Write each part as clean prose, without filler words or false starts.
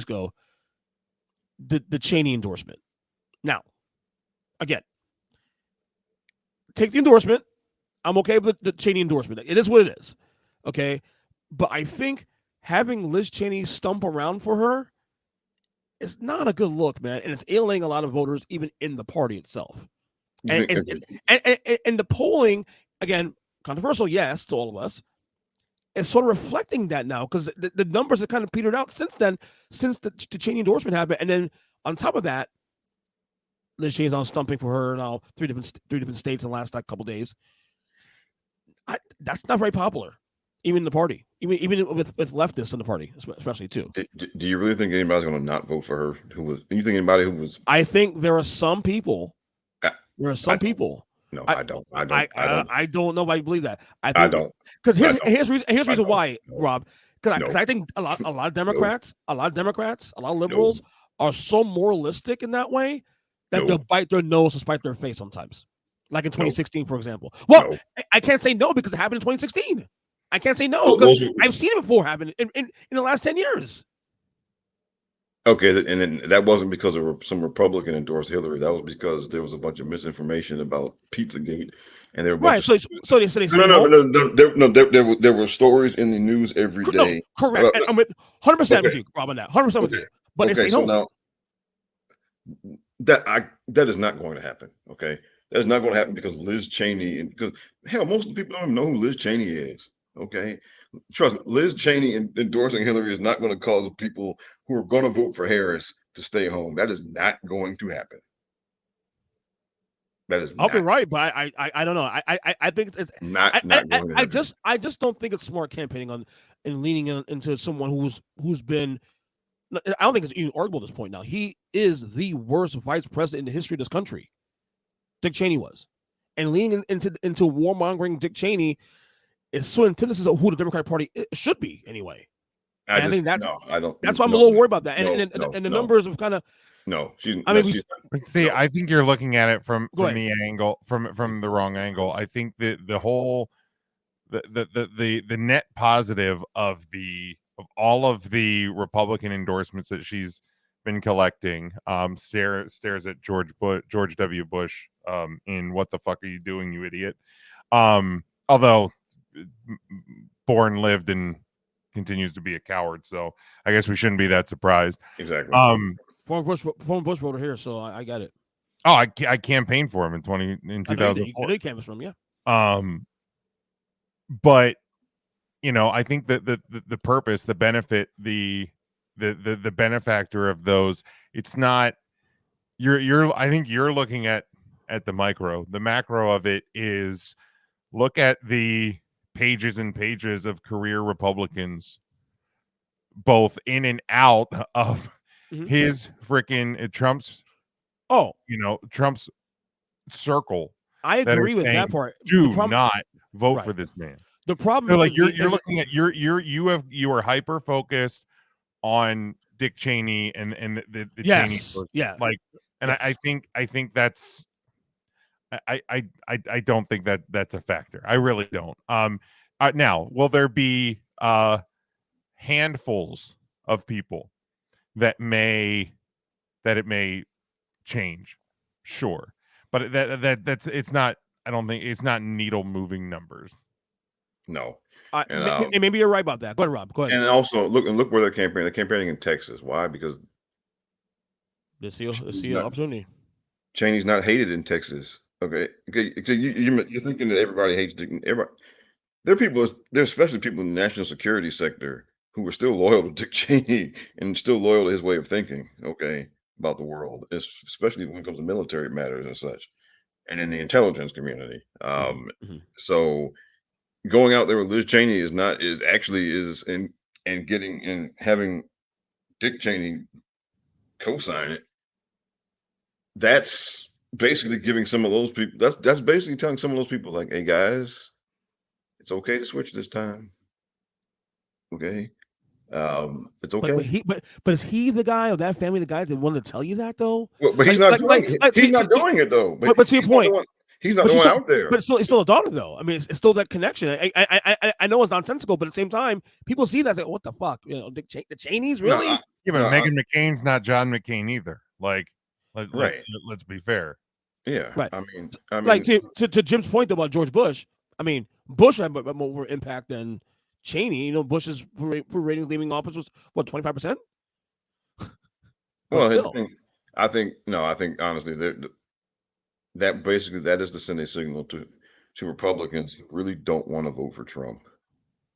ago, the Cheney endorsement. Now, again, take the endorsement. I'm okay with the Cheney endorsement. It is what it is. Okay. But I think having Liz Cheney stump around for her is not a good look, man. And it's alienating a lot of voters, even in the party itself. And the polling, again, controversial, yes, to all of us, is sort of reflecting that now, because the numbers have kind of petered out since then, since the Cheney endorsement happened. And then on top of that, Liz Cheney's on stumping for her now, three different states in the last couple days. That's not very popular, even in the party, even with leftists in the party, especially too. Do you really think anybody's going to not vote for her? Do you think anybody who was? I think there are some people. No, I don't. I don't know if I believe that. I don't. Because here's the reason why, Rob. Because I think a lot of Democrats, a lot of liberals are so moralistic in that way that they'll bite their nose to spite their face sometimes. Like in 2016, for example. Well, I can't say no because it happened in 2016. I can't say no because I've seen it before happen in the last 10 years. Okay, and then that wasn't because some Republican endorsed Hillary. That was because there was a bunch of misinformation about Pizzagate, and there were right. So they say there were stories in the news every day. No, correct. I'm with 100% with you, Rob, on that. 100% with you. But okay, so now that is not going to happen. Okay, that is not going to happen because Liz Cheney, and because hell, most of the people don't even know who Liz Cheney is. Okay. Trust me, Liz Cheney endorsing Hillary is not going to cause people who are going to vote for Harris to stay home. That is not going to happen. That is. I'll be right, but I don't know. I think it's not going to happen. I just don't think it's smart campaigning on and leaning into someone who's been. I don't think it's even arguable at this point now. He is the worst vice president in the history of this country. Dick Cheney was, and leaning into warmongering Dick Cheney is so antithesis of who the Democratic Party should be anyway. I think that I don't. That's why I'm a little worried about that. And the numbers of kind of I think you're looking at it from the angle from the wrong angle. I think that the whole the net positive of all of the Republican endorsements that she's been collecting stares at George W. Bush in "What the fuck are you doing, you idiot?" Although born, lived, and continues to be a coward, so I guess we shouldn't be that surprised. Exactly. Former Bush voter here, so I got it. Oh, I campaigned for him in 2004. They canvassed for him, yeah. But I think that the purpose, the benefit, the benefactor of those, it's not. I think you're looking at the micro. The macro of it is, look at the pages and pages of career Republicans, both in and out of his freaking Trump's circle. I agree with that part. Do not vote for this man. The problem, like you're looking at you are hyper focused on Dick Cheney and the Cheney person. Yeah, like, and I think that's. I don't think that's a factor. I really don't. Now, will there be handfuls of people that it may change? Sure, but that's it's not. I don't think it's not needle moving numbers. No, maybe you're right about that. Go ahead, Rob. Go ahead. And also look where they're campaigning. They're campaigning in Texas. Why? Because they see an opportunity. Cheney's not hated in Texas. Okay. You're thinking that everybody hates Dick. Everybody. There are especially people in the national security sector who are still loyal to Dick Cheney and still loyal to his way of thinking. Okay, about the world, especially when it comes to military matters and such, and in the intelligence community. So going out there with Liz Cheney having Dick Cheney co-sign it. That's basically giving some of those people. That's basically telling some of those people, like, hey guys, it's okay to switch this time. Okay, it's okay. But is he the guy of that family? The guy that wanted to tell you that though? Well, but he's not doing it though. But to your point, he's not the one out there. But it's still a daughter though. I mean, it's still that connection. I know it's nonsensical, but at the same time, people see that and say, "What the fuck?" The Cheneys really? Yeah, but Meghan McCain's not John McCain either. Like, let's be fair. Yeah, right. I mean, like to Jim's point about George Bush. I mean, Bush had more impact than Cheney. You know, Bush's ratings leaving office was what 25%. Well, still, I think honestly that basically that is to send a signal to Republicans who really don't want to vote for Trump,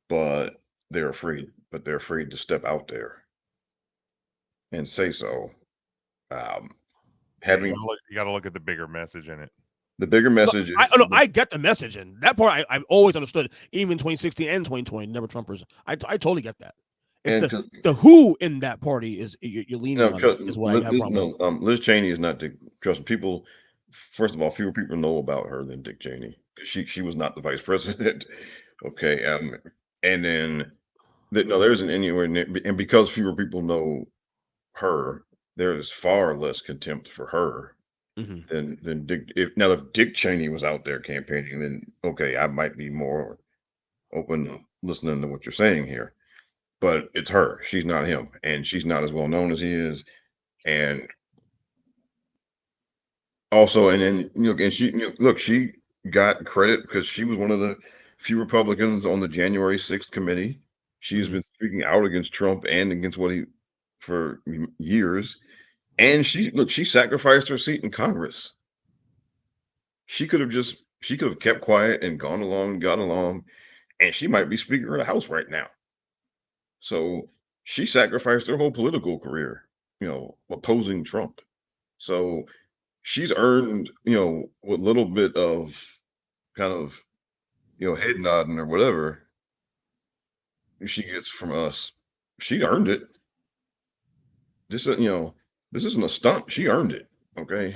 but they're afraid to step out there and say so. Having you got to look at the bigger message in it. The bigger message is I get the message, and that part I've always understood, even 2016 and 2020, never Trumpers. I totally get that. It's the who in that party is you're leaning on is what I have problem with. Liz Cheney is not trust people. First of all, fewer people know about her than Dick Cheney because she was not the vice president. Okay, and then there isn't anywhere near, and because fewer people know her, there is far less contempt for her than Dick. If Dick Cheney was out there campaigning, then okay, I might be more open to listening to what you're saying here. But it's her. She's not him, and she's not as well known as he is. And also, and then and she she got credit because she was one of the few Republicans on the January 6th committee. She's been speaking out against Trump and against what he for years. And she sacrificed her seat in Congress. She could have kept quiet and got along, and she might be Speaker of the House right now. So she sacrificed her whole political career, opposing Trump. So she's earned, what little bit of kind of, head nodding or whatever she gets from us. She earned it. This isn't a stunt. She earned it. Okay.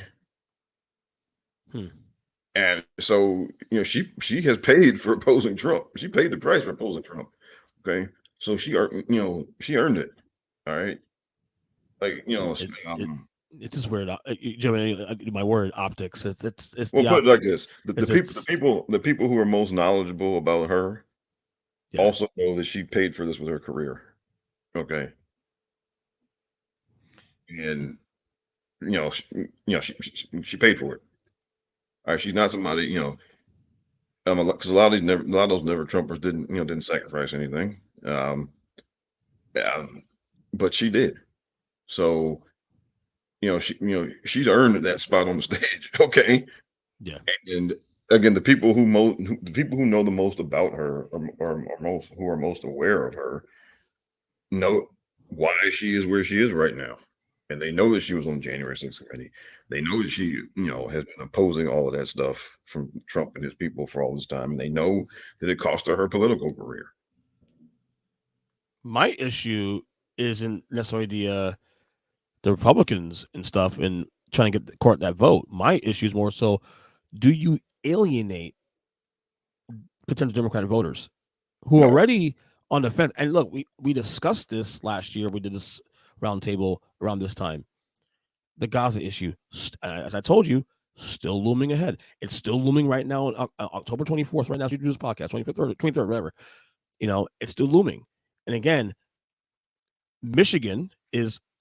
And so, she has paid for opposing Trump. She paid the price for opposing Trump. Okay. So she earned it. All right. Like, it's just weird. My word, optics. It's well, put it like this: the people who are most knowledgeable about her also know that she paid for this with her career. Okay. And she paid for it. All right. She's not somebody, because a lot of those never Trumpers didn't sacrifice anything. But she did. So, she's earned that spot on the stage. Okay. Yeah. And again, the people who know the most about her or who are most aware of her know why she is where she is right now. And they know that she was on January 6th committee. They know that she, has been opposing all of that stuff from Trump and his people for all this time. And they know that it cost her political career. My issue isn't necessarily the Republicans and stuff and trying to get the court that vote. My issue is more so, do you alienate potential Democratic voters who are already on the fence? And look, we discussed this last year. We did this roundtable around this time. The Gaza issue, as I told you, still looming ahead. It's still looming right now on October 24th. Right now, as we do this podcast, 25th or 23rd, whatever. It's still looming. And again, Michigan is